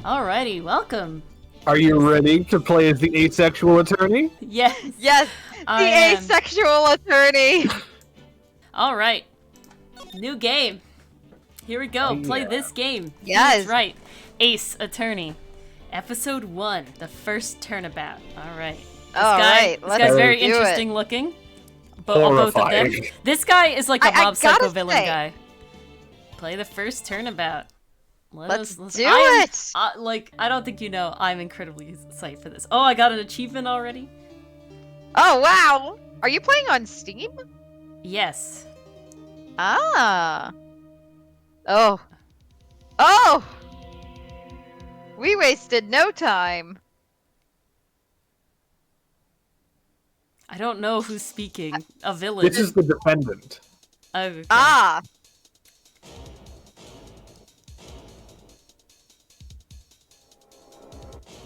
Alrighty, welcome. Are you ready to play as the asexual attorney? Yes. Yes, the asexual attorney. Alright. New game. Here we go. Yeah. Play this game. Yes. That's right. Ace Attorney. Episode 1. The first turnabout. Alright. This guy's very do interesting looking. Both of them. This guy is like a Mob Psycho villain guy. Play the first turnabout. Let's do it! I don't think you know, I'm incredibly psyched for this. Oh, I got an achievement already? Oh, wow! Are you playing on Steam? Yes. Ah. Oh. Oh! We wasted no time. I don't know who's speaking. A village. This is the defendant. Oh, okay. Ah!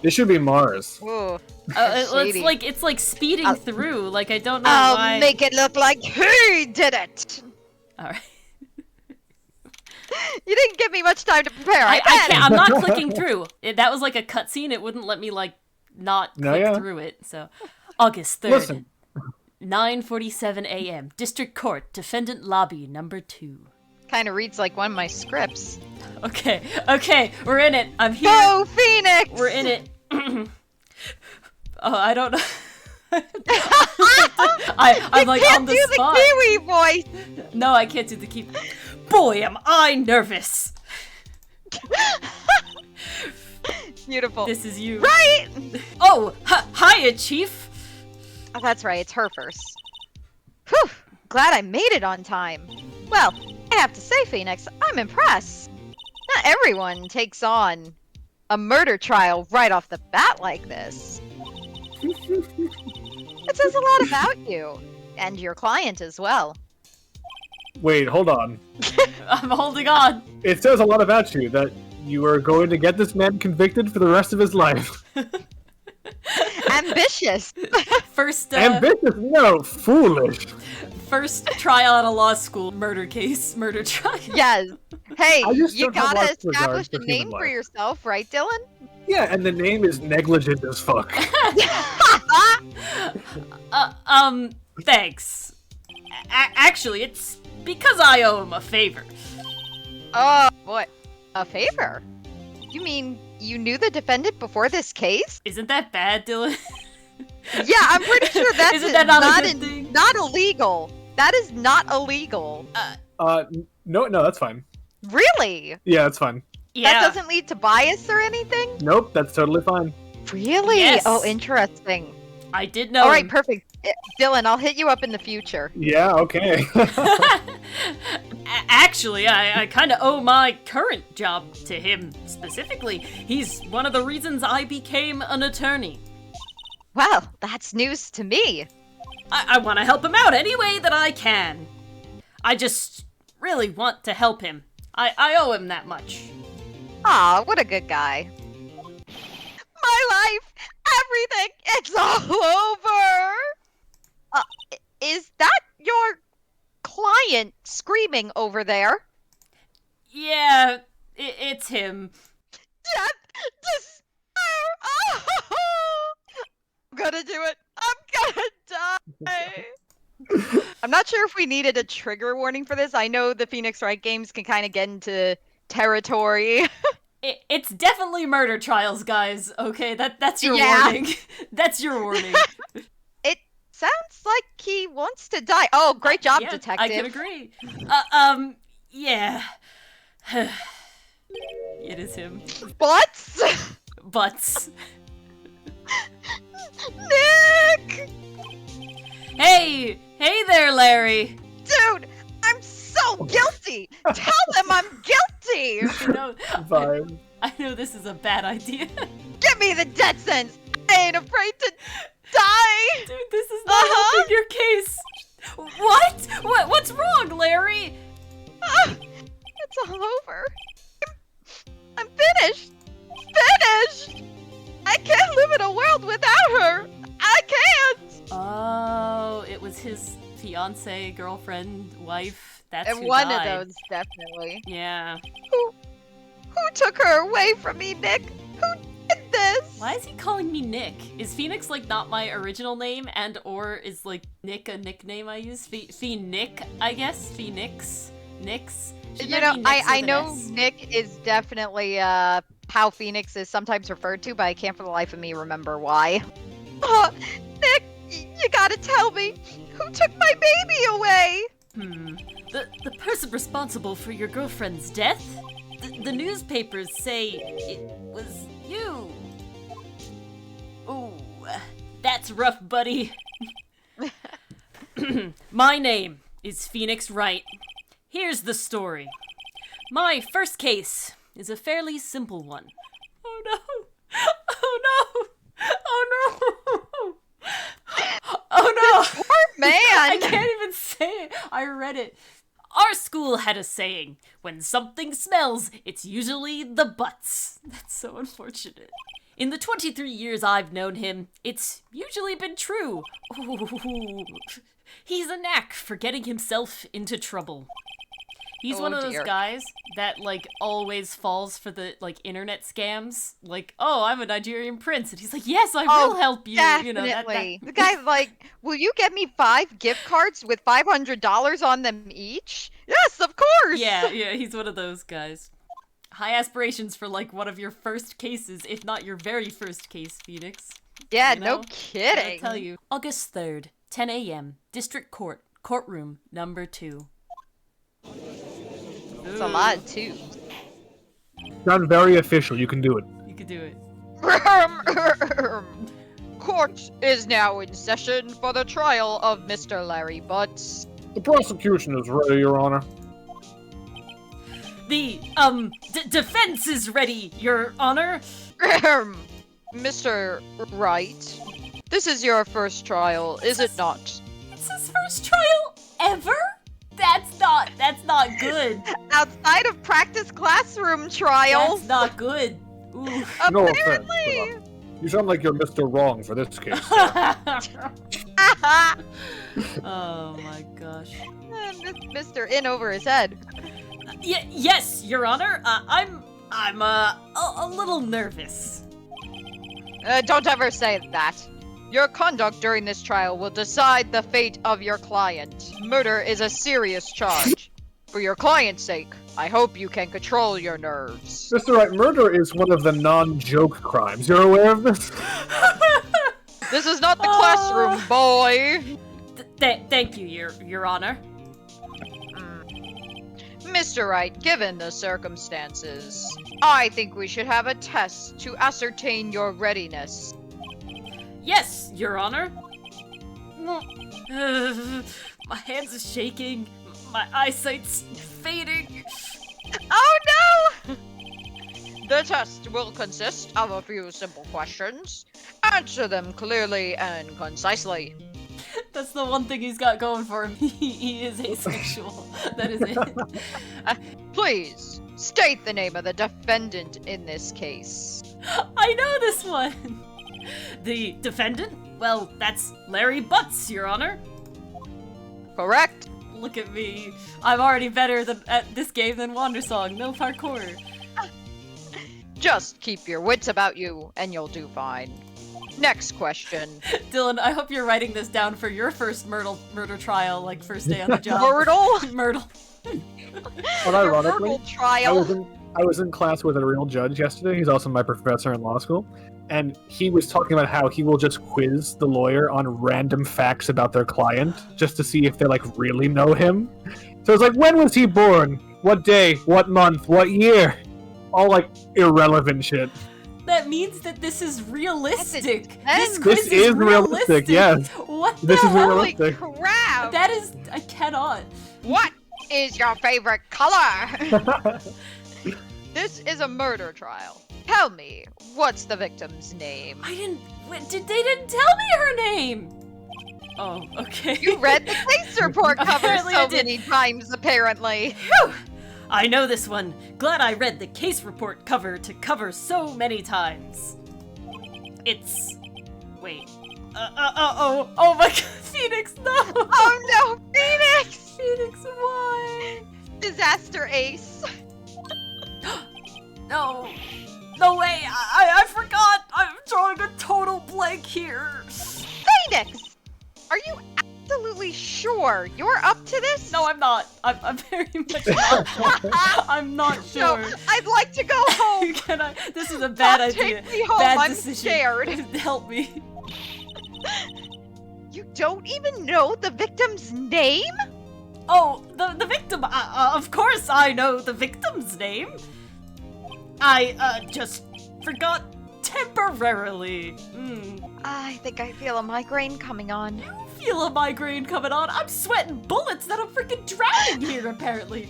This should be Mars. Ooh. It's like speeding through. Like, I don't know why. I'll make it look like he did it! Alright. You didn't give me much time to prepare. I can't. I'm not clicking through. That was like a cutscene. It wouldn't let me not click through it. So, August 3rd, Listen. 9:47 a.m. District Court, Defendant Lobby, number 2. Kind of reads like one of my scripts. Okay, we're in it. I'm here. Go, Phoenix! We're in it. Oh, I don't know. I'm like on the spot. You can't do the Kiwi voice. No, I can't do the Kiwi. Boy, am I nervous. Beautiful. This is you. Right! Oh, hiya, Chief. Oh, that's right. It's her first. Whew! Glad I made it on time. Well, I have to say, Phoenix, I'm impressed. Not everyone takes on a murder trial right off the bat like this. It says a lot about you. And your client as well. Wait, hold on. I'm holding on. It says a lot about you that you are going to get this man convicted for the rest of his life. Ambitious. First, Ambitious? No, foolish. First trial at a law school murder trial. Yes. Hey, you don't have gotta lots of establish regards for a name human for life. yourself, right, Dylan? Yeah, and the name is negligent as fuck. Thanks. Actually, it's because I owe him a favor. Oh, what? A favor? You mean you knew the defendant before this case? Isn't that bad, Dylan? Yeah, I'm pretty sure that's Isn't that not a good thing? Not illegal. That is not illegal. No, that's fine. Really? Yeah, that's fine. Yeah. That doesn't lead to bias or anything? Nope, that's totally fine. Really? Yes. Oh, interesting. I did know. All right, perfect. Dylan, I'll hit you up in the future. Yeah, okay. Actually, I kind of owe my current job to him specifically. He's one of the reasons I became an attorney. Well, that's news to me. I want to help him out any way that I can. I just really want to help him. I owe him that much. Aw, what a good guy. My life! Everything! It's all over! Is that your client screaming over there? Yeah, it's him. Death! Despair! Oh! I'm gonna do it! I'm gonna die! I'm not sure if we needed a trigger warning for this. I know the Phoenix Wright games can kind of get into territory. It's definitely murder trials, guys. Okay, that's your Yeah. warning. That's your warning. It sounds like he wants to die. Oh, great job, Yeah, detective. I can agree. Yeah. It is him. Butts! Butts. Nick! Hey there, Larry. Dude, I'm so guilty! Tell them I'm guilty! You know, Fine. I know this is a bad idea. Give me the death sentence! I ain't afraid to die! Dude, this is not helping your case. What? What's wrong, Larry? It's all over. I'm finished! Finished! I can't live in a world without her! I can't! Oh, it was his fiance, girlfriend, wife. That's And who one died. of those, definitely. Yeah. Who took her away from me, Nick? this? Why is he calling me Nick? Is Phoenix, like, not my original name, and or is, like, Nick a nickname I use? Nick, I guess? Phoenix? Nix? Should You that know, be Nix I with an know S? Nick is definitely how Phoenix is sometimes referred to, but I can't for the life of me remember why. Nick, you gotta tell me, who took my baby away? The person responsible for your girlfriend's death? The newspapers say it was you. Ooh, that's rough, buddy. My name is Phoenix Wright. Here's the story. My first case is a fairly simple one. Oh no! Oh no! Oh no! Oh no! Poor man! I can't even say it. I read it. Our school had a saying, when something smells, it's usually the butts. That's so unfortunate. In the 23 years I've known him, it's usually been true. Ooh. He's a knack for getting himself into trouble. He's one of those dear. guys that, like, always falls for the, like, internet scams. Like, oh, I'm a Nigerian prince. And he's like, yes, I will help you. Definitely. You know, that. The guy's like, will you get me 5 gift cards with $500 on them each? Yes, of course! Yeah, he's one of those guys. High aspirations for, like, one of your first cases, if not your very first case, Phoenix. Yeah, You no know? kidding. I'll tell you. August 3rd, 10 a.m., District Court, courtroom number 2. It's a lot, too. Sounds very official. You can do it. You could do it. Court is now in session for the trial of Mr. Larry Butts. The prosecution is ready, Your Honor. The, defense is ready, Your Honor. Mr. Wright, this is your first trial, is it not? It's his first trial ever? That's not good. Outside of practice classroom trials. That's not good. Ooh. No offense, Apparently. but, you sound like you're Mr. Wrong for this case. Oh my gosh. Mr. In over his head. Yes, Your Honor. I'm a little nervous. Don't ever say that. Your conduct during this trial will decide the fate of your client. Murder is a serious charge. For your client's sake, I hope you can control your nerves. Mr. Wright, murder is one of the non-joke crimes. You're aware of this? This is not the classroom, boy! Thank you, Your Honor. Mr. Wright, given the circumstances, I think we should have a test to ascertain your readiness. Yes, Your Honor. My hands are shaking. My eyesight's fading. Oh no! The test will consist of a few simple questions. Answer them clearly and concisely. That's the one thing he's got going for him. He is asexual. That is it. Please, state the name of the defendant in this case. I know this one. The defendant? Well, that's Larry Butts, Your Honor. Correct? Look at me. I'm already better at this game than Wandersong. No parkour. Just keep your wits about you, and you'll do fine. Next question. Dylan, I hope you're writing this down for your first murder trial, like first day on the job. Myrtle? Myrtle. Unironically, Myrtle trial. I was in class with a real judge yesterday. He's also my professor in law school. And he was talking about how he will just quiz the lawyer on random facts about their client just to see if they, like, really know him. So it's like, when was he born? What day? What month? What year? All, like, irrelevant shit. That means that this is realistic. This quiz is realistic, yes. What the This is hell? Holy realistic. crap! That is... I cannot. What is your favorite color? This is a murder trial. Tell me, what's the victim's name? I didn't... They didn't tell me her name! Oh, okay. You read the case report cover Apparently so I did. many times, apparently. Phew! I know this one. Glad I read the case report cover to cover so many times. It's... Wait. Oh my god, Phoenix, no! Oh no, Phoenix! Phoenix, why? Disaster ace. No. No way, I forgot! leg here. Phoenix! Are you absolutely sure you're up to this? No, I'm not. I'm very much not. I'm not sure. No, I'd like to go home. Can I? This is a bad Don't idea. take me home. Bad I'm decision. scared. Help me. You don't even know the victim's name? Oh, the victim. Of course I know the victim's name. I just forgot temporarily. I think I feel a migraine coming on. You feel a migraine coming on? I'm sweating bullets that I'm freaking drowning here, apparently.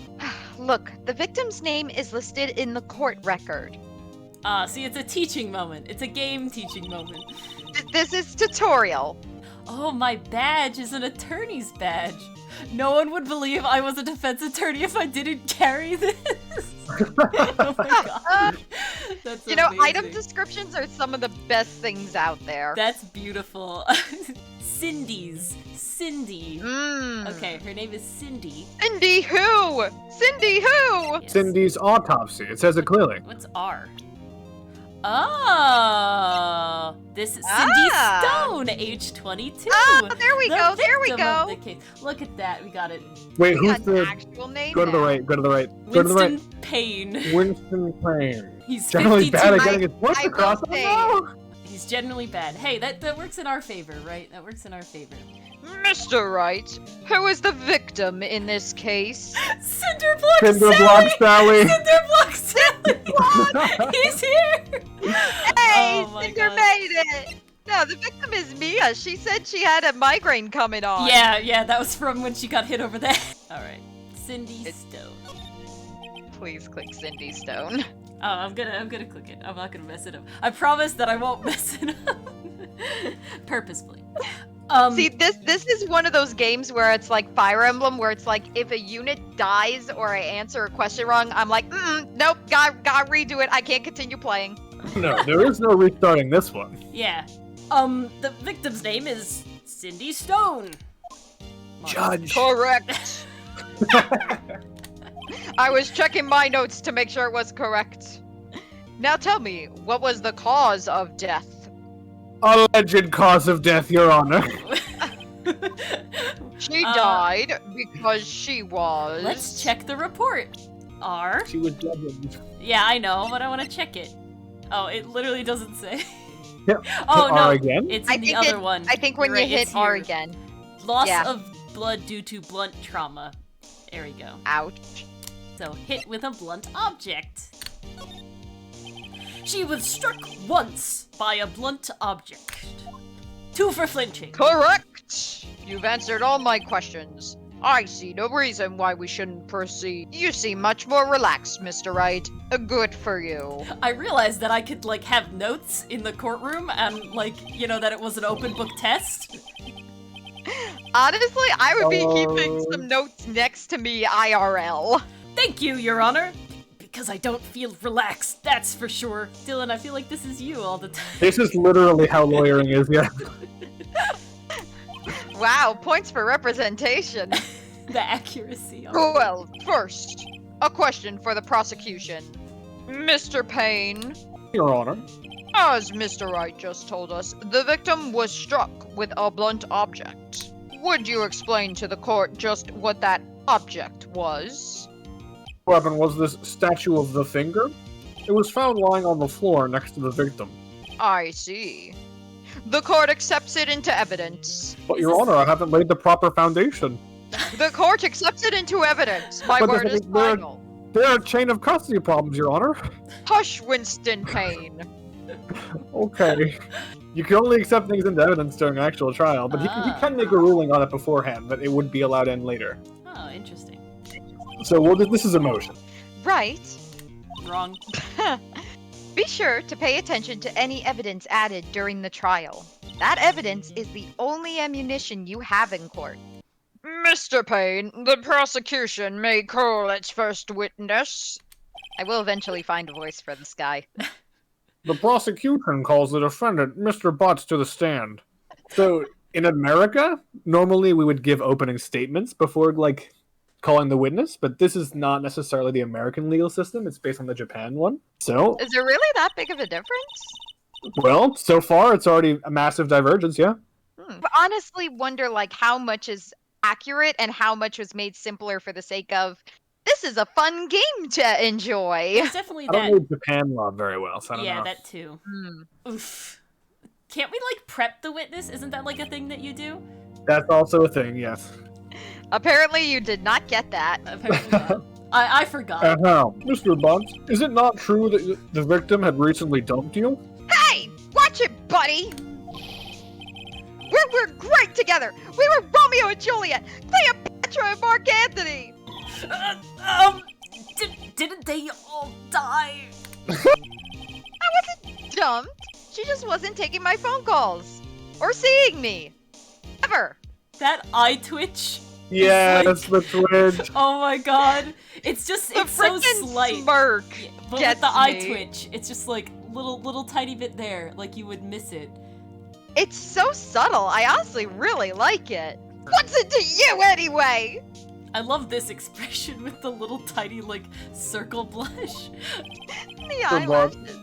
Look, the victim's name is listed in the court record. See, it's a teaching moment. It's a game teaching moment. This is tutorial. Oh, my badge is an attorney's badge. No one would believe I was a defense attorney if I didn't carry this. Oh my god. That's You know, amazing. item descriptions are some of the best things out there. That's beautiful. Cindy. Okay, her name is Cindy. Cindy who? Cindy who? Yes. Cindy's autopsy. It says it clearly. What's R? Oh, this is Cindy Stone, age 22. Oh, there we the go, there we victim of go. the case. Look at that, we got it. Wait, We who's got the... an actual name Go to the now. right, go to the right, go to the right. Winston Payne. Winston Payne. He's Generally 52. bad at getting his points I will across. say- Oh, He's generally bad. Hey, that works in our favor, right? That works in our favor. Mr. Wright, who is the victim in this case? Cinderblock no. Cinderblock Sally. Cinderblock Sally! He's here! Hey, Oh my Cinder God. made it! No, the victim is Mia. She said she had a migraine coming on. Yeah, that was from when she got hit over the head. Alright. Cindy Stone. Please click Cindy Stone. Oh, I'm gonna click it. I'm not gonna mess it up. I promise that I won't mess it up. Purposefully. See, this is one of those games where it's like Fire Emblem, where it's like if a unit dies or I answer a question wrong, I'm like, nope, gotta redo it. I can't continue playing. No, there is no restarting this one. Yeah. The victim's name is Cindy Stone. Judge. Correct. I was checking my notes to make sure it was correct. Now tell me, what was the cause of death? Alleged cause of death, Your Honor. She died because she was... Let's check the report. R. She was bludgeoned. Yeah, I know, but I want to check it. Oh, it literally doesn't say. Yep. Oh, Hit no. R again. It's in the other one. I think when You're you right, hit it's R here. again. Loss Yeah. of blood due to blunt trauma. There we go. Ouch. So, hit with a blunt object. She was struck once by a blunt object. 2 for flinching. Correct! You've answered all my questions. I see no reason why we shouldn't proceed. You seem much more relaxed, Mr. Wright. Good for you. I realized that I could, like, have notes in the courtroom and, like, you know, that it was an open book test. Honestly, I would be keeping some notes next to me IRL. Thank you, Your Honor. Because I don't feel relaxed, that's for sure. Dylan, I feel like this is you all the time. This is literally how lawyering is, yeah. Wow, points for representation. The accuracy. Well, first, a question for the prosecution. Mr. Payne, Your Honor. as Mr. Wright just told us, the victim was struck with a blunt object. Would you explain to the court just what that object was? What happened was this statue of the finger. It was found lying on the floor next to the victim. I see. The court accepts it into evidence. But, Your Honor, I haven't laid the proper foundation. The court accepts it into evidence. My But the word thing is is, there- final. There are chain of custody problems, Your Honor. Hush, Winston Payne. Okay. You can only accept things into evidence during an actual trial, but he can make a ruling on it beforehand that it would be allowed in later. Oh, interesting. So this is a motion. Right. Wrong. Be sure to pay attention to any evidence added during the trial. That evidence is the only ammunition you have in court. Mr. Payne, the prosecution may call its first witness. I will eventually find a voice for this guy. The prosecution calls the defendant, Mr. Butts, to the stand. So, in America, normally we would give opening statements before, like, calling the witness, but this is not necessarily the American legal system. It's based on the Japan one. So, Is there really that big of a difference? Well, so far it's already a massive divergence, yeah? I honestly wonder like how much is accurate and how much was made simpler for the sake of this is a fun game to enjoy. There's definitely I don't that. know Japan law very well, so I don't Yeah, know. that too. Hmm. Oof. Can't we like prep the witness? Isn't that like a thing that you do? That's also a thing, yes. Apparently you did not get that. Apparently not. I forgot. Mr. Bunce, is it not true that the victim had recently dumped you? Hey, watch it, buddy! We're great together! We were Romeo and Juliet! Cleopatra and Mark Anthony! Didn't they all die? I wasn't dumped. She just wasn't taking my phone calls. Or seeing me. Ever. That eye twitch. Yes, the twitch. Oh my god. It's just, The it's so frickin' slight. smirk Yeah, but gets with the eye me. twitch, it's just like little tiny bit there, like you would miss it. It's so subtle. I honestly really like it. What's it to you anyway? I love this expression with the little tiny like circle blush. The eyelashes.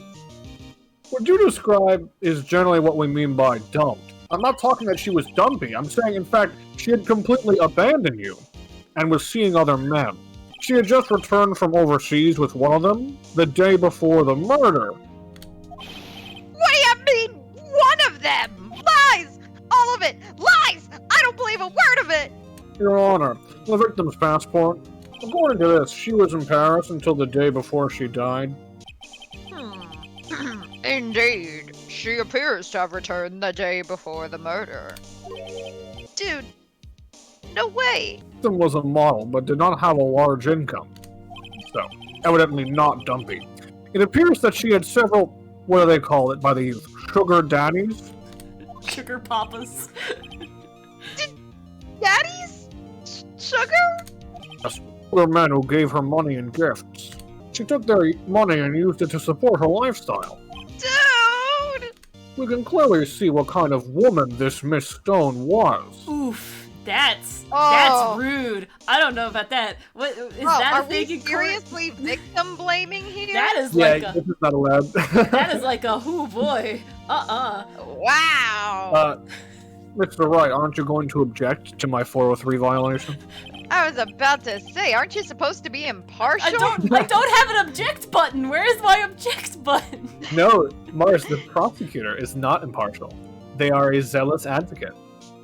What you describe is generally what we mean by dumped. I'm not talking that she was dumpy. I'm saying, in fact, she had completely abandoned you and was seeing other men. She had just returned from overseas with one of them the day before the murder. What do you mean, one of them? Lies! All of it! Lies! I don't believe a word of it! Your Honor, the victim's passport. According to this, she was in Paris until the day before she died. Indeed. She appears to have returned the day before the murder. Dude, no way. The victim was a model, but did not have a large income. So, evidently not dumpy. It appears that she had several, what do they call it by the youth, sugar daddies? Sugar papas. Daddies? Sugar? Other men who gave her money and gifts. She took their money and used it to support her lifestyle. Dude! We can clearly see what kind of woman this Miss Stone was. Oof, that's Oh. rude. I don't know about that. What is Bro, that are a thing we in court? seriously victim blaming here? That is Yeah, like a this is not allowed. that is like a whoo boy. Wow. Mr. Wright, aren't you going to object to my 403 violation? I was about to say, aren't you supposed to be impartial? I don't have an object button. Where is my object button? No, Mars, the prosecutor is not impartial. They are a zealous advocate.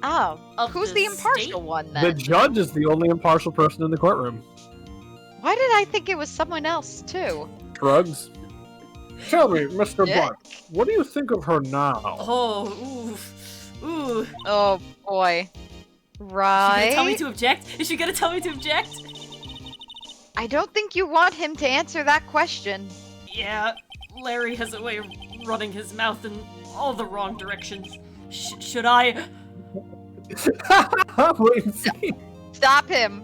Oh, Of who's the the impartial state? one The then? judge is the only impartial person in the courtroom. Why did I think it was someone else too? Drugs. Tell me, Mr. Yeah. Buck, what do you think of her now? Oh, ooh. Oh boy. Is she gonna tell me Right? to object? Is she gonna tell me to object? I don't think you want him to answer that question. Yeah, Larry has a way of running his mouth in all the wrong directions. Should I? Wait and see. Stop him.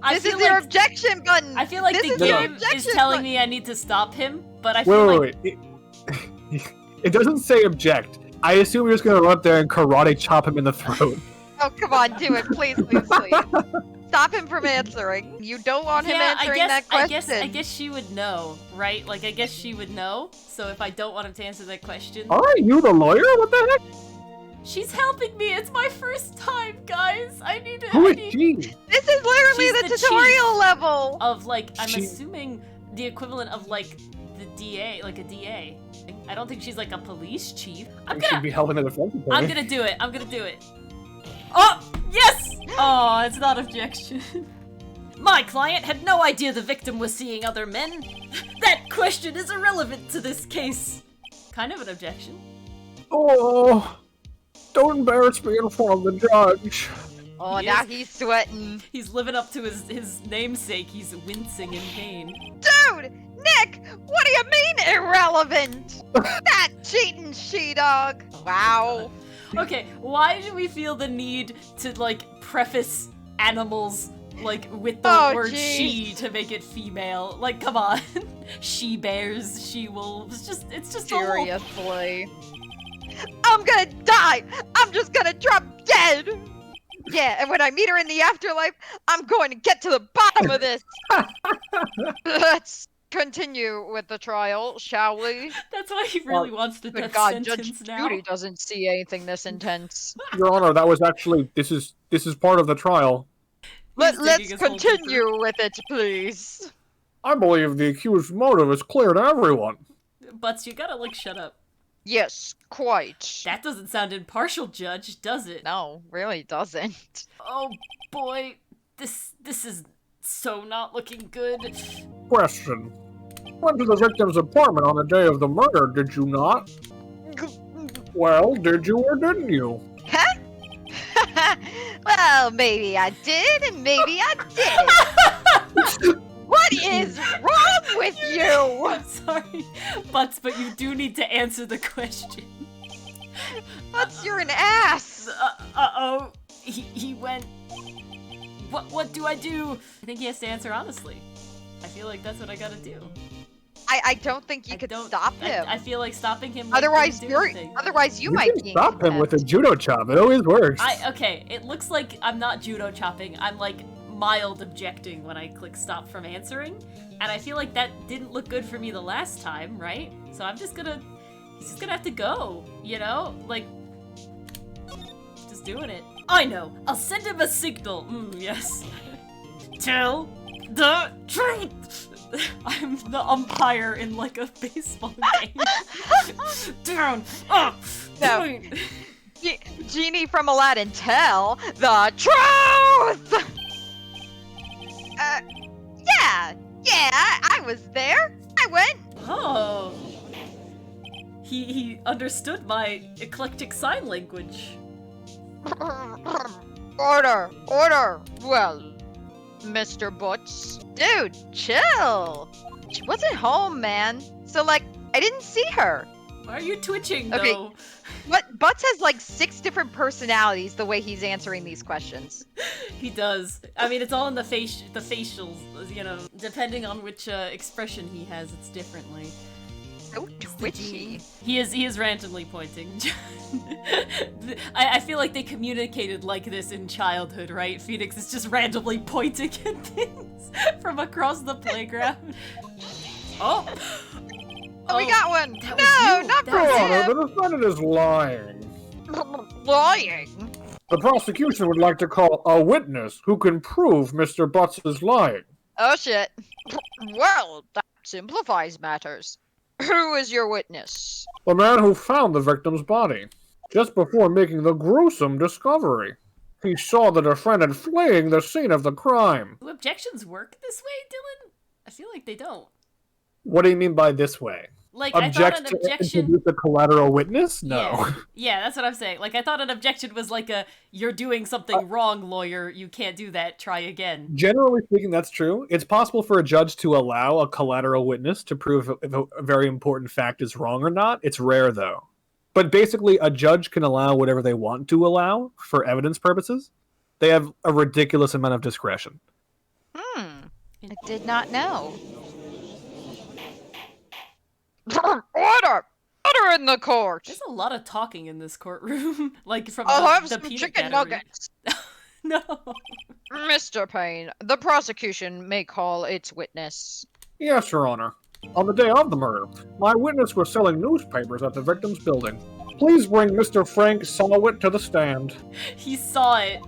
I This feel is your like objection button. I feel like this the is your game is objection telling button. me I need to stop him, but I feel like Wait. It doesn't say object. I assume you're just gonna run up there and karate chop him in the throat. Oh, come on, do it, please, please, please. Stop him from answering. You don't want him yeah, answering that question. I guess she would know, right? Like I guess she would know. So if I don't want him to answer that question, Are you the lawyer? What the heck? she's helping me. It's my first time, guys. I need to. Who I is need she? This is literally She's the the tutorial chief. level. of like I'm She- assuming the equivalent of like the DA, like a DA. I don't think she's like a police chief. I'm You should gonna be helping the defense attorney. I'm gonna do it. I'm gonna do it. Oh, yes! Oh, it's not objection. My client had no idea the victim was seeing other men. That question is irrelevant to this case. Kind of an objection. Oh, don't embarrass me in front of the judge. Oh, He now is- he's sweating. He's living up to his namesake. He's wincing in pain. Dude, Nick, what do you mean irrelevant? That cheating she-dog. Wow. Okay, why do we feel the need to like preface animals like with the Oh, word jeez. she to make it female? Like, come on. She bears, she wolves. It's just a whole- Seriously. I'm gonna die. I'm just gonna drop dead. Yeah, and when I meet her in the afterlife, I'm going to get to the bottom of this. That's continue with the trial, shall we? That's why he really wants the Good death God, sentence Judge now. Judy doesn't see anything this intense. Your Honor, that was actually this is part of the trial. Let's his whole continue with it, please. I believe the accused's motive is clear to everyone. Butts, you gotta, like, shut up. Yes, quite. That doesn't sound impartial, Judge, does it? No, really doesn't. Oh, boy. This is so not looking good. Question. Went to the victim's apartment on the day of the murder, did you not? Well, did you or didn't you? Huh? Well, maybe I did, and maybe I didn't. What is wrong with you? I'm sorry, Butts, but you do need to answer the question. Butts, you're an ass. Uh-oh. He went... What do I do? I think he has to answer honestly. I feel like that's what I gotta do. I don't think you could stop him. I feel like stopping him. Otherwise, Otherwise, you might can stop him with a judo chop. It always works. Okay, it looks like I'm not judo chopping. I'm like mild objecting when I click stop from answering, and I feel like that didn't look good for me the last time, right? So I'm just gonna, he's just gonna have to go, you know, like, just doing it. I know. I'll send him a signal. Yes. Tell the truth. I'm the umpire in like a baseball game. Down, up, No. point. Genie from Aladdin, tell the truth! Yeah, I was there. I went. Oh. He understood my eclectic sign language. Order. Well, Mr. Butts. Dude, chill. She wasn't home, man. So, like, I didn't see her. Why are you twitching, though? Okay. What? Butts has, like, 6 different personalities the way he's answering these questions. He does. I mean, it's all in the facials, you know. Depending on which expression he has, it's differently. So twitchy. He is randomly pointing. I feel like they communicated like this in childhood, right? Phoenix is just randomly pointing at things from across the playground. Oh! Oh, we got one! that was No, you. not That for was Your him! Honor, the defendant is lying. Lying? The prosecution would like to call a witness who can prove Mr. Butts is lying. Oh, shit. Well, that simplifies matters. Who is your witness? The man who found the victim's body, just before making the gruesome discovery. He saw the defendant fleeing the scene of the crime. Do objections work this way, Dylan? I feel like they don't. What do you mean by this way? Like, I thought an to objection... introduce a collateral witness? No. Yeah, that's what I'm saying. Like, I thought an objection was like a, you're doing something wrong, lawyer, you can't do that, try again. Generally speaking, that's true. It's possible for a judge to allow a collateral witness to prove if a very important fact is wrong or not. It's rare, though. But basically, a judge can allow whatever they want to allow for evidence purposes. They have a ridiculous amount of discretion. I did not know. Order! Order in the court! There's a lot of talking in this courtroom. Like, from I'll have the some peanut chicken gallery. nuggets. No. Mr. Payne, the prosecution may call its witness. Yes, Your Honor. On the day of the murder, my witness was selling newspapers at the victim's building. Please bring Mr. Frank Sawit to the stand. He saw it.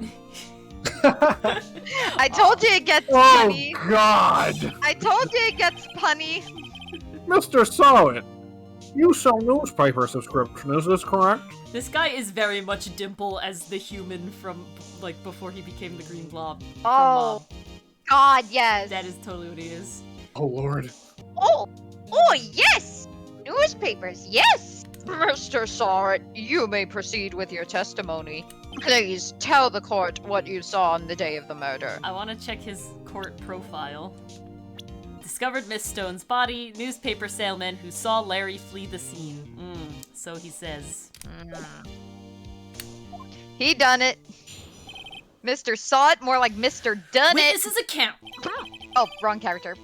I told you it gets Oh, punny. God! I told you it gets punny. Mr. Sawit, you sell newspaper subscription, is this correct? This guy is very much Dimple as the human from, like, before he became the Green Blob. from Oh, Mob. God, yes. That is totally what he is. Oh, Lord. Oh, yes! Newspapers, yes! Mr. Sawit, you may proceed with your testimony. Please tell the court what you saw on the day of the murder. I want to check his court profile. Discovered Miss Stone's body, newspaper salesman who saw Larry flee the scene. So he says. He done it. Mr. Saw it, more like Mr. Done it. Witness's account. Oh, wrong character.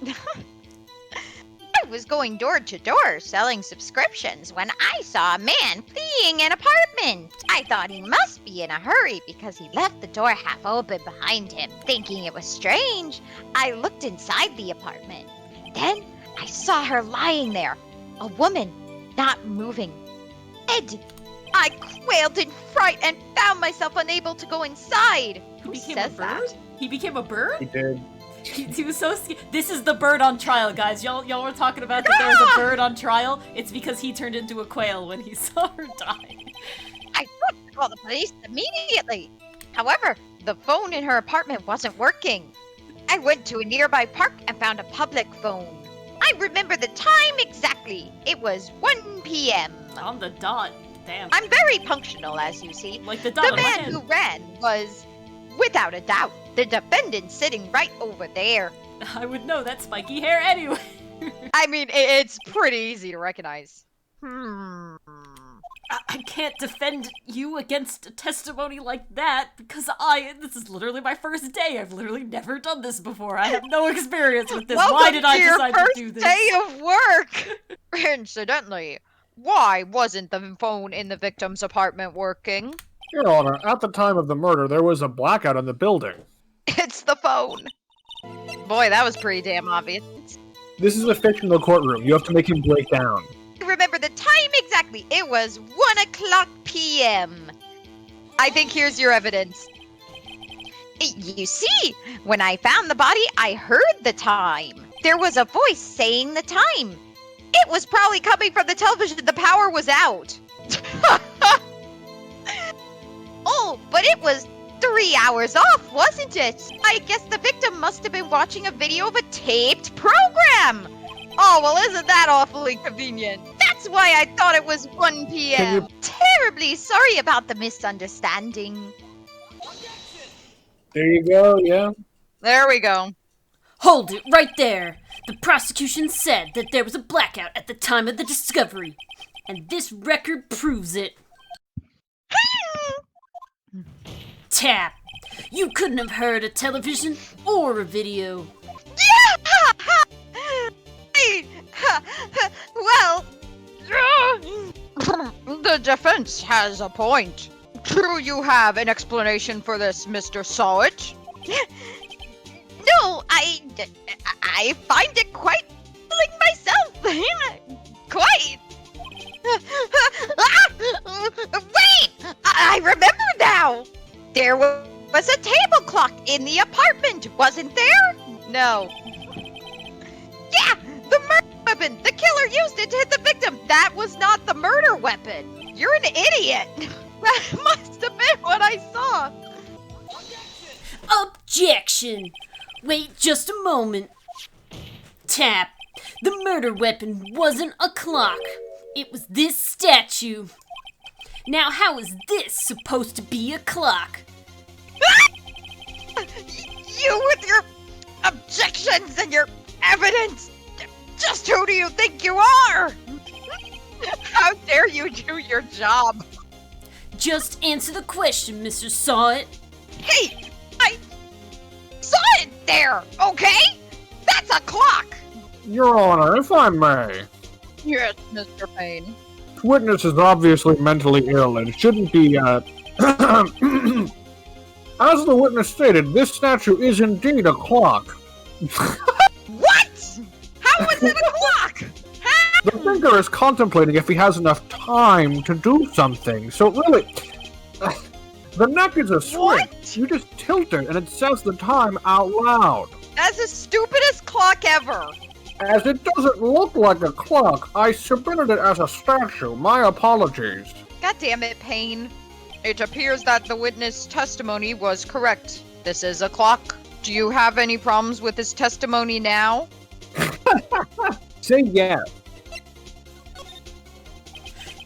I was going door to door selling subscriptions when I saw a man fleeing an apartment. I thought he must be in a hurry because he left the door half open behind him. Thinking it was strange, I looked inside the apartment. Then I saw her lying there, a woman, not moving. Ed! I quailed in fright and found myself unable to go inside. Who became says a bird? that? He became a bird? He did. He was so scared. This is the bird on trial, guys. Y'all were talking about that there was a bird on trial. It's because he turned into a quail when he saw her die. I thought to call the police immediately. However, the phone in her apartment wasn't working. I went to a nearby park and found a public phone. I remember the time exactly. It was 1 p.m. On the dot. Damn. I'm very punctual, as you see. Like the dot The on my man hand. who ran was, without a doubt, the defendant sitting right over there. I would know that spiky hair anyway. I mean, it's pretty easy to recognize. I can't defend you against a testimony like that because this is literally my first day. I've literally never done this before. I have no experience with this. Welcome Why did I to your decide first to do this? day of work. Incidentally, why wasn't the phone in the victim's apartment working? Your Honor, at the time of the murder, there was a blackout in the building. It's the phone. Boy, that was pretty damn obvious. This is a fictional courtroom. You have to make him break down. Remember the time exactly. It was 1 o'clock p.m. I think here's your evidence. You see, when I found the body, I heard the time. There was a voice saying the time. It was probably coming from the television. The power was out. Oh, but it was 3 hours off, wasn't it? I guess the victim must have been watching a video of a taped program. Oh, well, isn't that awfully convenient? That's why I thought it was 1 p.m. Terribly sorry about the misunderstanding. There you go, yeah. There we go. Hold it right there. The prosecution said that there was a blackout at the time of the discovery, and this record proves it. Tap. You couldn't have heard a television or a video. Well, the defense has a point. True, you have an explanation for this, Mr. Sawit. No, I find it quite like myself. Quite. Wait! I remember now. There was a table clock in the apartment, wasn't there? No. Yeah, the murder weapon. The killer used it to hit the victim. That was not the murder weapon. You're an idiot. That must have been what I saw. Objection! Wait just a moment. Tap. The murder weapon wasn't a clock. It was this statue. Now, how is this supposed to be a clock? You with your objections and your evidence. Just who do you think you are? How dare you do your job? Just answer the question, Mr. Sawit. Hey, I saw it there, okay? That's a clock. Your Honor, if I may. Yes, Mr. Payne. This witness is obviously mentally ill and shouldn't be, As the witness stated, this statue is indeed a clock. What? How is it a clock? The thinker is contemplating if he has enough time to do something, so really... The neck is a switch. What? You just tilt it and it says the time out loud. That's the stupidest clock ever. As it doesn't look like a clock, I submitted it as a statue. My apologies. God damn it, Payne. It appears that the witness' testimony was correct. This is a clock. Do you have any problems with his testimony now? Say yes.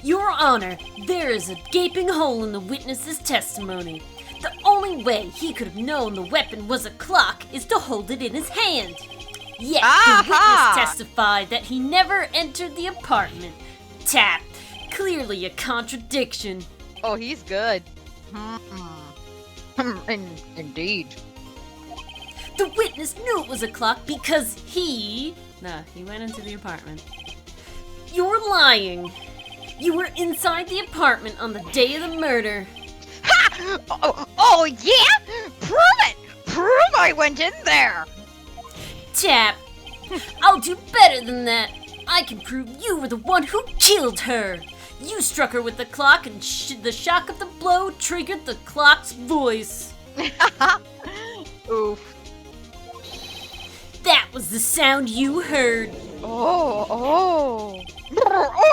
Your Honor, there is a gaping hole in the witness's testimony. The only way he could have known the weapon was a clock is to hold it in his hand. Yet, the witness testified that he never entered the apartment. Tap. Clearly a contradiction. Oh, he's good. Indeed. The witness knew it was a clock because he went into the apartment. You're lying. You were inside the apartment on the day of the murder. Ha! Oh yeah? Prove it! Prove I went in there! Tap. I'll do better than that. I can prove you were the one who killed her. You struck her with the clock, and the shock of the blow triggered the clock's voice. Oof. That was the sound you heard. Oh.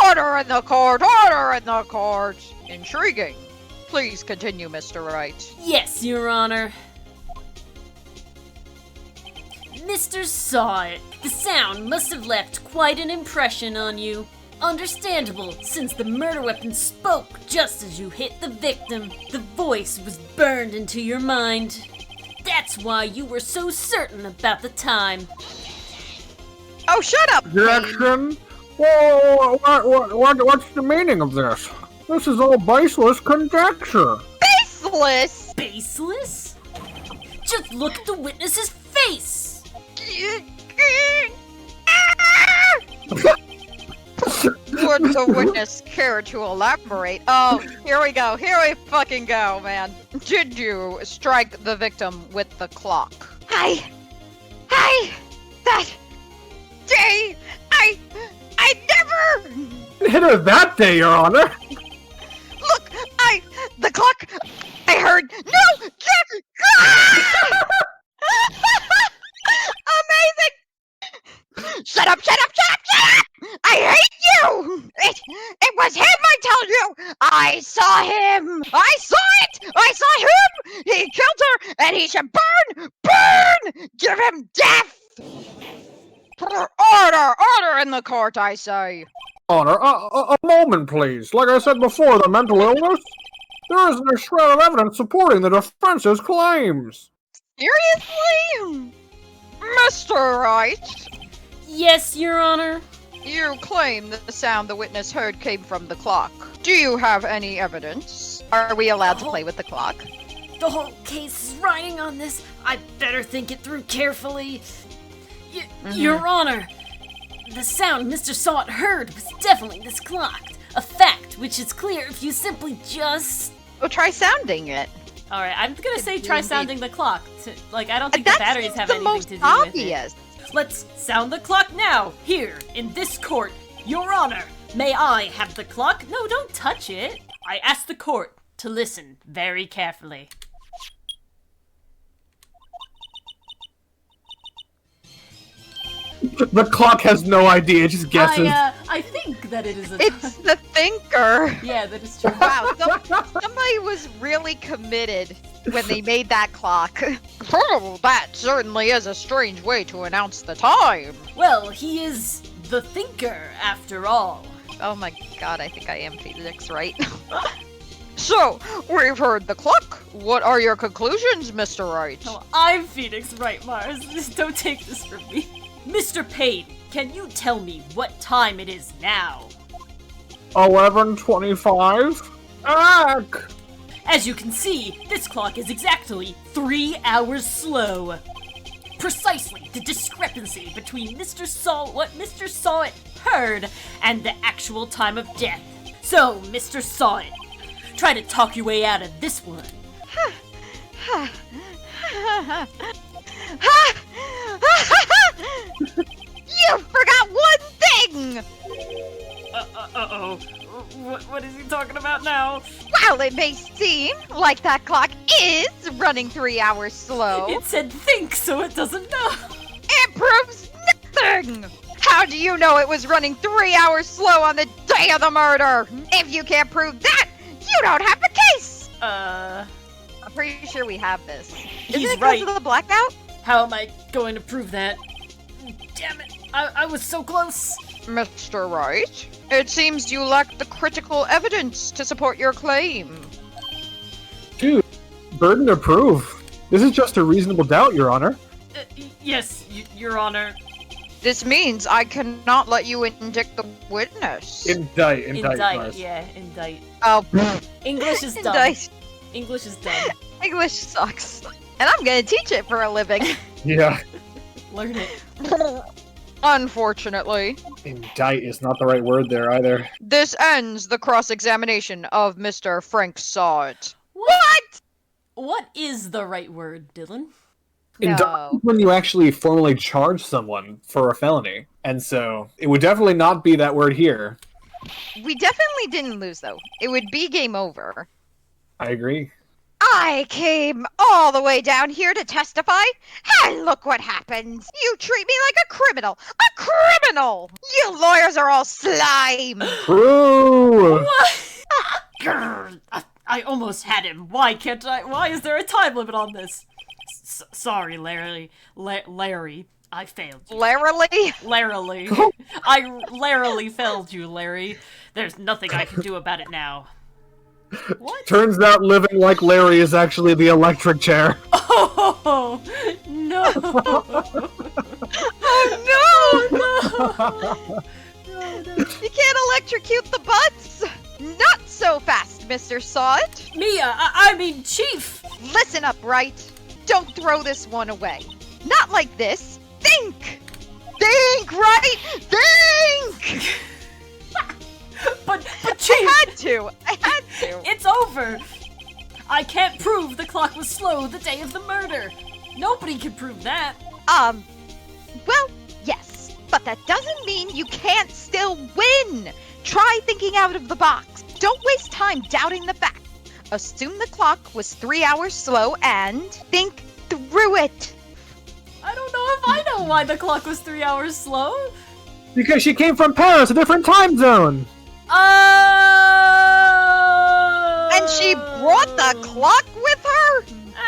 Order in the court! Order in the court! Intriguing. Please continue, Mr. Wright. Yes, Your Honor. Mr. Sawit, the sound must have left quite an impression on you. Understandable, since the murder weapon spoke just as you hit the victim. The voice was burned into your mind. That's why you were so certain about the time. Oh, shut up! Objection! Whoa, what's the meaning of this? This is all baseless conjecture. Baseless! Baseless? Just look at the witness's face! Would the witness care to elaborate? Oh, here we go. Here we fucking go, man. Did you strike the victim with the clock? That day, I never... Hit her that day, Your Honor. Look, the clock, I heard, no, amazing! Shut up! I hate you! It was him, I tell you! I saw him! I saw it! I saw him! He killed her, and he should burn! Burn! Give him death! Order in the court, I say. Honor, a moment, please. Like I said before, the mental illness? There isn't a shred of evidence supporting the defense's claims. Seriously? Mr. Wright? Yes, Your Honor. You claim that the sound the witness heard came from the clock. Do you have any evidence? Are we allowed to play with the clock? The whole case is riding on this. I better think it through carefully. Your Honor, the sound Mr. Sawit heard was definitely this clock. A fact which is clear if you simply just... Oh, try sounding it. Alright, I'm gonna say try sounding the clock. I don't think That the batteries seems have the anything most to do obvious. with it. Let's sound the clock now, here, in this court. Your Honor, may I have the clock? No, don't touch it. I ask the court to listen very carefully. The clock has no idea, it just guesses. I think that it is a... It's the thinker. Yeah, that is true. Wow, somebody was really committed when they made that clock. Oh, that certainly is a strange way to announce the time. Well, he is the thinker, after all. Oh my god, I think I am physics, right? So, we've heard the clock. What are your conclusions, Mr. Wright? Oh, I'm Phoenix Wright, Mars. Just don't take this from me. Mr. Payne, can you tell me what time it is now? 11:25. Ack! As you can see, this clock is exactly 3 hours slow. Precisely the discrepancy between what Mr. Sawit heard and the actual time of death. So, Mr. Sawit, try to talk your way out of this one. You forgot one thing! Uh-oh. What is he talking about now? While it may seem like that clock is running 3 hours slow, It said think, so it doesn't know. it proves nothing! How do you know it was running 3 hours slow on the day of the murder? If you can't prove that, you don't have the case! I'm pretty sure we have this. Isn't He's it because right. of the blackout? How am I going to prove that? Damn it, I was so close. Mr. Wright, it seems you lack the critical evidence to support your claim. Dude, burden of proof. This is just a reasonable doubt, Your Honor. Yes, Your Honor. This means I cannot let you indict the witness. Indict, Mars. Yeah, indict. Oh, English is dumb. indict. English is dumb. English sucks. And I'm gonna teach it for a living. Yeah. Learn it. Unfortunately, Indict is not the right word there either. this ends the cross-examination of Mr. Frank Sawit. What? What is the right word, Dylan? No. When you actually formally charge someone for a felony. And so, it would definitely not be that word here. We definitely didn't lose, though. It would be game over. I agree. I came all the way down here to testify, and look what happens. You treat me like a criminal. A criminal! You lawyers are all slime. True! What? Grr, I almost had him. Why can't I? Why is there a time limit on this? Sorry, Larry. Larry. I failed you. Larily? Larily. I larily failed you, Larry. There's nothing I can do about it now. What? Turns out living like Larry is actually the electric chair. Oh, no. Oh, no! You can't electrocute the butts! Not so fast, Mr. Sawit! Mia, I mean Chief! Listen up, Wright. Don't throw this one away. Not like this. Think! Think, Wright! Think! But Chief! I had to! It's over! I can't prove the clock was slow the day of the murder! Nobody can prove that! Well, yes. But that doesn't mean you can't still win! Try thinking out of the box. Don't waste time doubting the fact. Assume the clock was 3 hours slow and think through it. I don't know if I know why the clock was 3 hours slow. Because she came from Paris, a different time zone! And she brought the clock with her?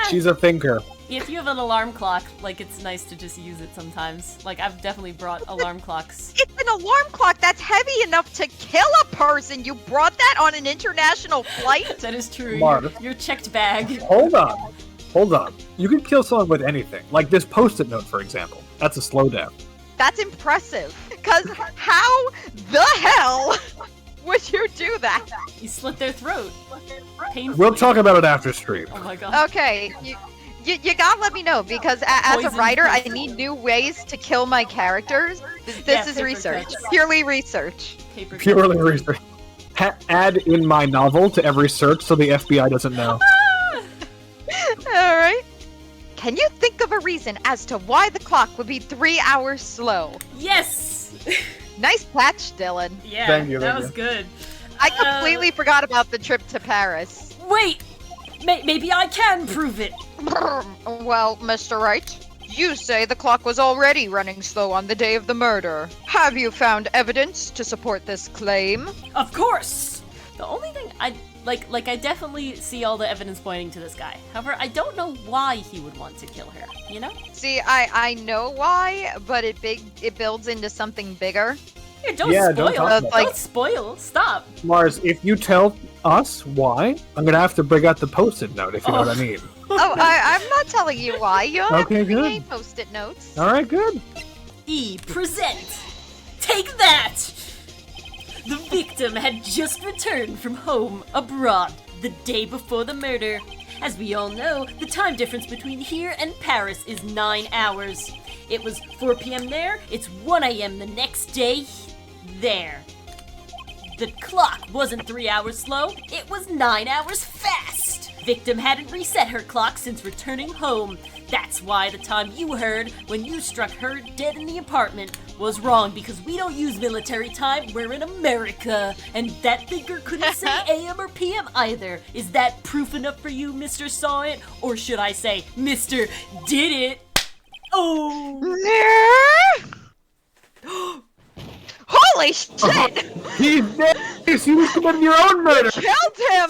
She's a thinker. If you have an alarm clock, like, it's nice to just use it sometimes. Like, I've definitely brought alarm clocks. It's an alarm clock that's heavy enough to kill a person. You brought that on an international flight? That is true. Marv. Your checked bag. Hold on. You can kill someone with anything. Like this post-it note, for example. That's a slow death. That's impressive. Because how the hell would you do that? You slit their throat. Painfully. We'll talk about it after stream. Oh my god. Okay, you gotta let me know, because as a Poison writer, I person. need new ways to kill my characters. This Yeah, is paper research. cuts. Purely research. Paper cut. Purely research. Add in my novel to every search so the FBI doesn't know. Alright. Can you think of a reason as to why the clock would be 3 hours slow? Yes! Nice patch, Dylan. Yeah, Thank you, that thank was you. good. I completely forgot about the trip to Paris. Wait! Maybe I can prove it! Well, Mr. Wright, you say the clock was already running slow on the day of the murder. Have you found evidence to support this claim? Of course! The only thing I I definitely see all the evidence pointing to this guy. However, I don't know why he would want to kill her, you know? See, I know why, but it builds into something bigger. Here, don't Yeah, spoil. don't talk about it. Don't spoil. Stop. Mars, if you tell us why, I'm gonna have to bring out the post-it note, if you know what I mean. Oh, I'm not telling you why. You don't Okay, have to good. create post-it notes. Alright, good. Present! Take that! The victim had just returned from home abroad the day before the murder. As we all know, the time difference between here and Paris is 9 hours. It was 4 p.m. there, it's 1 a.m. the next day there. The clock wasn't 3 hours slow, it was 9 hours fast. Victim hadn't reset her clock since returning home. That's why the time you heard when you struck her dead in the apartment was wrong, because we don't use military time, we're in America. And that thinker couldn't say AM or PM either. Is that proof enough for you, Mr. Sawit? Or should I say, Mr. Did It? Oh! Holy shit! He's dead! You committed your own murder! Killed him!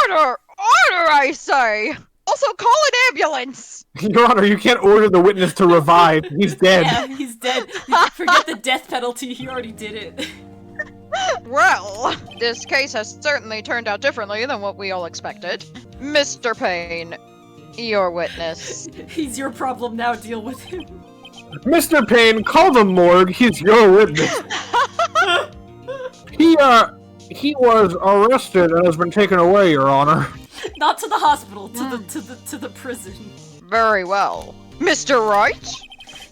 Order! Order, I say! Also, call an ambulance! Your Honor, you can't order the witness to revive. He's dead. Yeah, he's dead. Forget the death penalty, he already did it. Well, this case has certainly turned out differently than what we all expected. Mr. Payne, your witness. He's your problem now, deal with him. Mr. Payne, call the morgue. He's your witness. He was arrested and has been taken away, Your Honor. Not to the hospital, to the prison. Very well. Mr. Wright?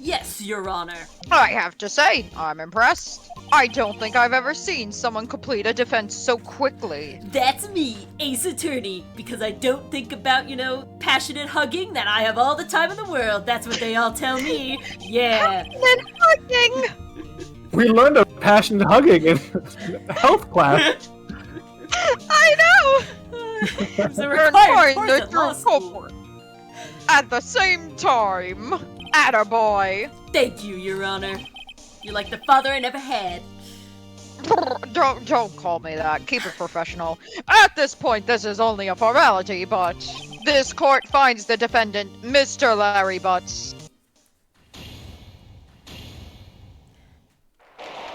Yes, Your Honor. I have to say, I'm impressed. I don't think I've ever seen someone complete a defense so quickly. That's me, Ace Attorney, because I don't think about, passionate hugging, that I have all the time in the world. That's what they all tell me. Yeah. Passionate hugging! We learned of passionate hugging in health class. I know! It's a You're required trying course to at law do school. cohort. At the same time. Attaboy. Thank you, Your Honor. You're like the father I never had. Don't call me that. Keep it professional. At this point, this is only a formality, but this court finds the defendant, Mr. Larry Butts.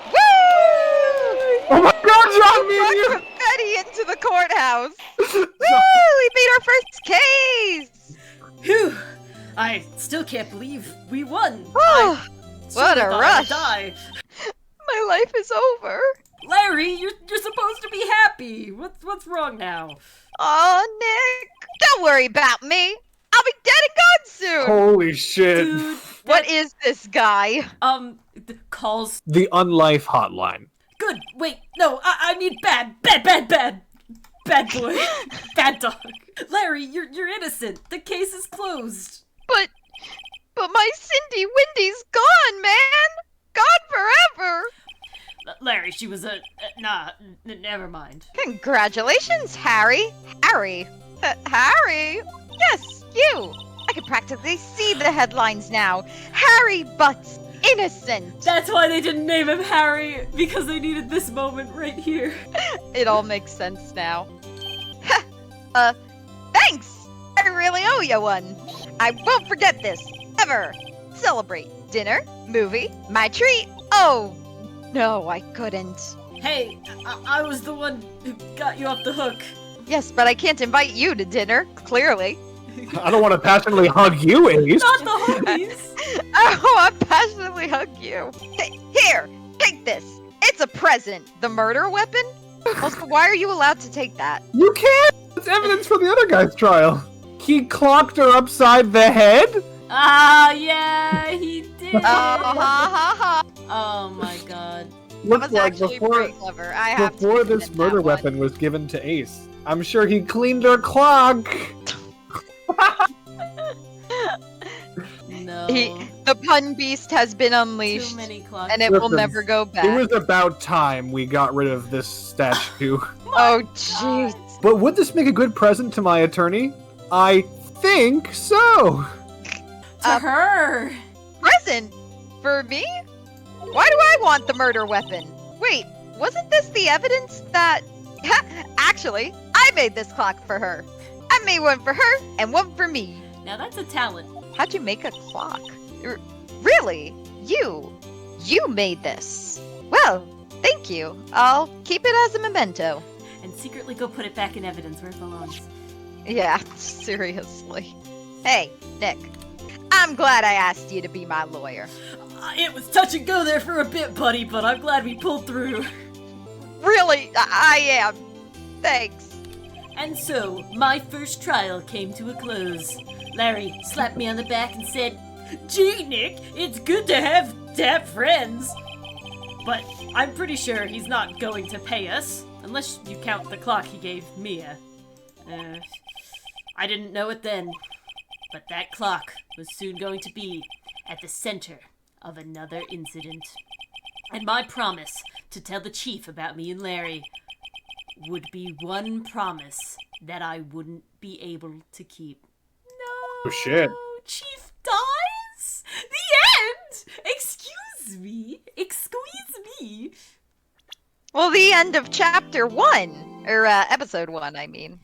Woo! Oh my God, John, me and you! Confetti into the courthouse. Woo! We beat our first case. Phew! I still can't believe we won. Oh, what Surely a thought I'd rush. die. My life is over. Larry, you're supposed to be happy. What's wrong now? Oh, Nick, don't worry about me. I'll be dead and gone soon. Holy shit. Dude, What is this guy? calls. The Unlife hotline. Good. Wait, no, I mean bad boy, bad dog. Larry, you're innocent. The case is closed. But my Cindy Windy's gone, man. Gone forever. Larry, she was never mind. Congratulations, Harry. Harry. Yes, you. I can practically see the headlines now. Harry Butts, innocent. That's why they didn't name him Harry, because they needed this moment right here. It all makes sense now. Thanks. I really owe you one. I won't forget this, ever. Celebrate. Dinner, movie, my treat. Oh, no, I couldn't. Hey, I was the one who got you off the hook. Yes, but I can't invite you to dinner, clearly. I don't want to passionately hug you, Ace. Not the huggies. Oh, I passionately hug you. Here, take this. It's a present. The murder weapon? Also, why are you allowed to take that? You can't! It's evidence for the other guy's trial. He clocked her upside the head? Ah, yeah, he did. Ha. Oh my god. That Looks was like actually before, pretty clever. I have to before this admit murder that one. weapon was given to Ace, I'm sure he cleaned her clock. No. The pun beast has been unleashed, Too many clocks. and it will Listen, never go back. It was about time we got rid of this statue. Oh, jeez. But would this make a good present to my attorney? I think so. To her. Present? For me? Why do I want the murder weapon? Wait, wasn't this the evidence that... Actually, I made this clock for her. I made one for her and one for me. Now that's a talent. How'd you make a clock? Really? You made this. Well, thank you. I'll keep it as a memento. And secretly go put it back in evidence where it belongs. Yeah, seriously. Hey, Nick. I'm glad I asked you to be my lawyer. It was touch and go there for a bit, buddy, but I'm glad we pulled through. Really, I am. Thanks. And so, my first trial came to a close. Larry slapped me on the back and said, "Gee, Nick, it's good to have friends." But I'm pretty sure he's not going to pay us, unless you count the clock he gave Mia. I didn't know it then, but that clock was soon going to be at the center of another incident. And my promise to tell the chief about me and Larry would be one promise that I wouldn't be able to keep. No, Oh, shit. Chief dies? The end? Excuse me. Well, the end of chapter 1. Or, episode 1, I mean.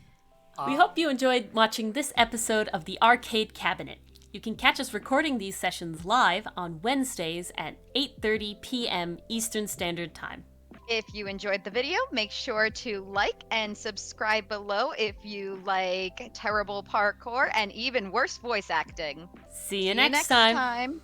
We hope you enjoyed watching this episode of The Arcade Cabinet. You can catch us recording these sessions live on Wednesdays at 8:30 p.m. Eastern Standard Time. If you enjoyed the video, make sure to like and subscribe below if you like terrible parkour and even worse voice acting. See you next time. time.